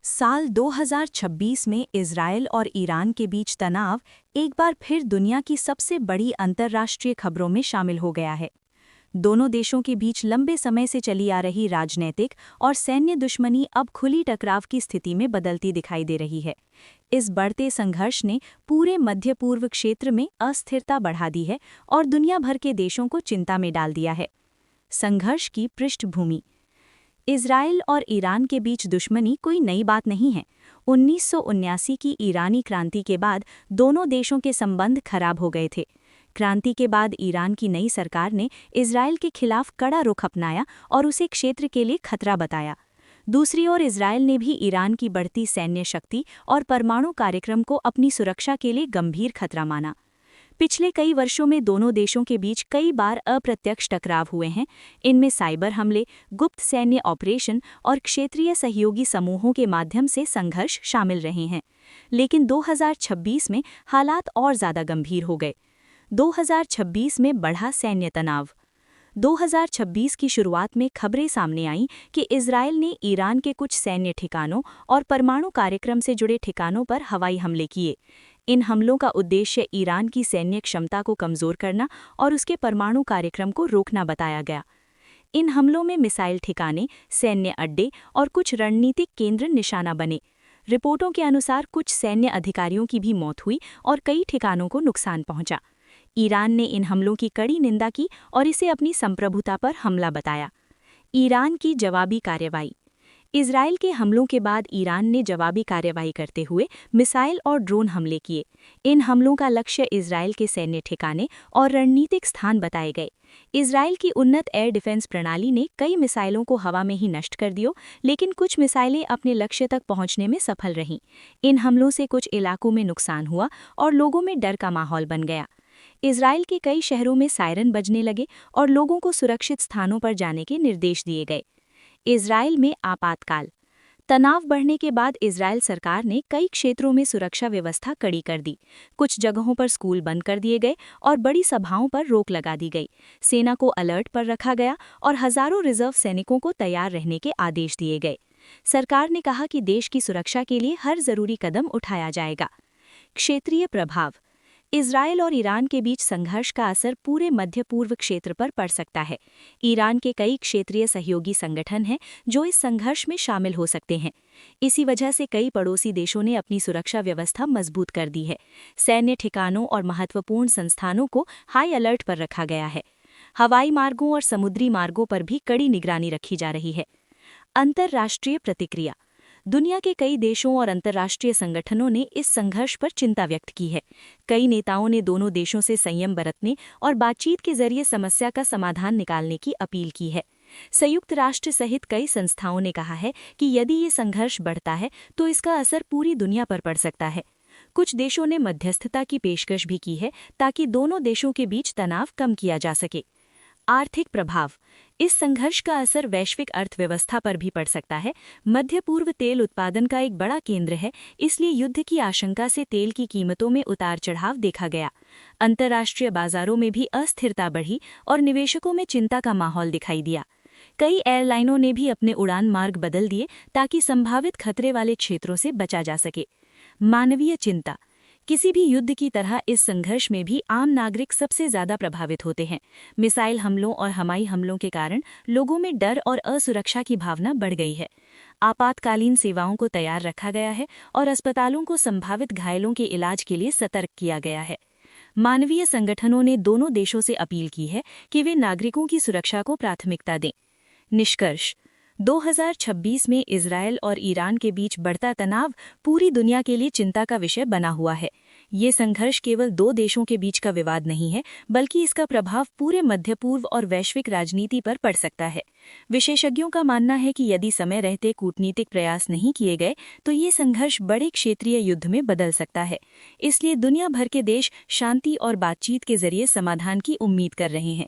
साल 2026 में इजरायल और ईरान के बीच तनाव एक बार फिर दुनिया की सबसे बड़ी अंतर्राष्ट्रीय खबरों में शामिल हो गया है। दोनों देशों के बीच लंबे समय से चली आ रही राजनीतिक और सैन्य दुश्मनी अब खुली टकराव की स्थिति में बदलती दिखाई दे रही है। इस बढ़ते संघर्ष ने पूरे मध्य पूर्व क्षेत्र में अस्थिरता बढ़ा दी है और दुनिया भर के देशों को चिंता में डाल दिया है। संघर्ष की पृष्ठभूमि। इजरायल और ईरान के बीच दुश्मनी कोई नई बात नहीं है। 1979 की ईरानी क्रांति के बाद दोनों देशों के संबंध खराब हो गए थे। क्रांति के बाद ईरान की नई सरकार ने इजरायल के खिलाफ कड़ा रुख अपनाया और उसे क्षेत्र के लिए खतरा बताया। दूसरी ओर इजरायल ने भी ईरान की बढ़ती सैन्य शक्ति और परमाणु कार्यक्रम को अपनी सुरक्षा के लिए गंभीर खतरा माना। पिछले कई वर्षों में दोनों देशों के बीच कई बार अप्रत्यक्ष टकराव हुए हैं। इनमें साइबर हमले, गुप्त सैन्य ऑपरेशन और क्षेत्रीय सहयोगी समूहों के माध्यम से संघर्ष शामिल रहे हैं। लेकिन 2026 में हालात और ज़्यादा गंभीर हो गए। 2026 में बढ़ा सैन्य तनाव। 2026 की शुरुआत में खबरें सामने आईं कि इजरायल ने ईरान के कुछ सैन्य ठिकानों और परमाणु कार्यक्रम से जुड़े ठिकानों पर हवाई हमले किए। इन हमलों का उद्देश्य ईरान की सैन्य क्षमता को कमज़ोर करना और उसके परमाणु कार्यक्रम को रोकना बताया गया। इन हमलों में मिसाइल ठिकाने, सैन्य अड्डे और कुछ रणनीतिक केंद्र निशाना बने। रिपोर्टों के अनुसार कुछ सैन्य अधिकारियों की भी मौत हुई और कई ठिकानों को नुकसान पहुंचा। ईरान ने इन हमलों की कड़ी निंदा की और इसे अपनी संप्रभुता पर हमला बताया। ईरान की जवाबी कार्रवाई। इजरायल के हमलों के बाद ईरान ने जवाबी कार्रवाई करते हुए मिसाइल और ड्रोन हमले किए। इन हमलों का लक्ष्य इजरायल के सैन्य ठिकाने और रणनीतिक स्थान बताए गए। इजरायल की उन्नत एयर डिफेंस प्रणाली ने कई मिसाइलों को हवा में ही नष्ट कर दिया, लेकिन कुछ मिसाइलें अपने लक्ष्य तक पहुंचने में सफल रहीं। इन हमलों से कुछ इलाकों में नुकसान हुआ और लोगों में डर का माहौल बन गया। इजरायल के कई शहरों में सायरन बजने लगे और लोगों को सुरक्षित स्थानों पर जाने के निर्देश दिए गए। इजरायल में आपातकाल। तनाव बढ़ने के बाद इजरायल सरकार ने कई क्षेत्रों में सुरक्षा व्यवस्था कड़ी कर दी। कुछ जगहों पर स्कूल बंद कर दिए गए और बड़ी सभाओं पर रोक लगा दी गई। सेना को अलर्ट पर रखा गया और हजारों रिजर्व सैनिकों को तैयार रहने के आदेश दिए गए। सरकार ने कहा कि देश की सुरक्षा के लिए हर जरूरी कदम उठाया जाएगा। क्षेत्रीय प्रभाव। इजरायल और ईरान के बीच संघर्ष का असर पूरे मध्य पूर्व क्षेत्र पर पड़ सकता है। ईरान के कई क्षेत्रीय सहयोगी संगठन हैं जो इस संघर्ष में शामिल हो सकते हैं। इसी वजह से कई पड़ोसी देशों ने अपनी सुरक्षा व्यवस्था मजबूत कर दी है। सैन्य ठिकानों और महत्वपूर्ण संस्थानों को हाई अलर्ट पर रखा गया है। हवाई मार्गों और समुद्री मार्गों पर भी कड़ी निगरानी रखी जा रही है। अंतर्राष्ट्रीय प्रतिक्रिया। दुनिया के कई देशों और अंतर्राष्ट्रीय संगठनों ने इस संघर्ष पर चिंता व्यक्त की है। कई नेताओं ने दोनों देशों से संयम बरतने और बातचीत के जरिए समस्या का समाधान निकालने की अपील की है। संयुक्त राष्ट्र सहित कई संस्थाओं ने कहा है कि यदि ये संघर्ष बढ़ता है तो इसका असर पूरी दुनिया पर पड़ सकता है। कुछ देशों ने मध्यस्थता की पेशकश भी की है ताकि दोनों देशों के बीच तनाव कम किया जा सके। आर्थिक प्रभाव। इस संघर्ष का असर वैश्विक अर्थव्यवस्था पर भी पड़ सकता है। मध्य पूर्व तेल उत्पादन का एक बड़ा केंद्र है, इसलिए युद्ध की आशंका से तेल की कीमतों में उतार चढ़ाव देखा गया। अंतर्राष्ट्रीय बाजारों में भी अस्थिरता बढ़ी और निवेशकों में चिंता का माहौल दिखाई दिया। कई एयरलाइनों ने भी अपने उड़ान मार्ग बदल दिए ताकि संभावित खतरे वाले क्षेत्रों से बचा जा सके। मानवीय चिंता। किसी भी युद्ध की तरह इस संघर्ष में भी आम नागरिक सबसे ज्यादा प्रभावित होते हैं। मिसाइल हमलों और हवाई हमलों के कारण लोगों में डर और असुरक्षा की भावना बढ़ गई है। आपातकालीन सेवाओं को तैयार रखा गया है और अस्पतालों को संभावित घायलों के इलाज के लिए सतर्क किया गया है। मानवीय संगठनों ने दोनों देशों से अपील की है कि वे नागरिकों की सुरक्षा को प्राथमिकता दें। निष्कर्ष। 2026 में इजरायल और ईरान के बीच बढ़ता तनाव पूरी दुनिया के लिए चिंता का विषय बना हुआ है। ये संघर्ष केवल दो देशों के बीच का विवाद नहीं है, बल्कि इसका प्रभाव पूरे मध्य पूर्व और वैश्विक राजनीति पर पड़ सकता है। विशेषज्ञों का मानना है कि यदि समय रहते कूटनीतिक प्रयास नहीं किए गए तो ये संघर्ष बड़े क्षेत्रीय युद्ध में बदल सकता है। इसलिए दुनिया भर के देश शांति और बातचीत के जरिए समाधान की उम्मीद कर रहे हैं।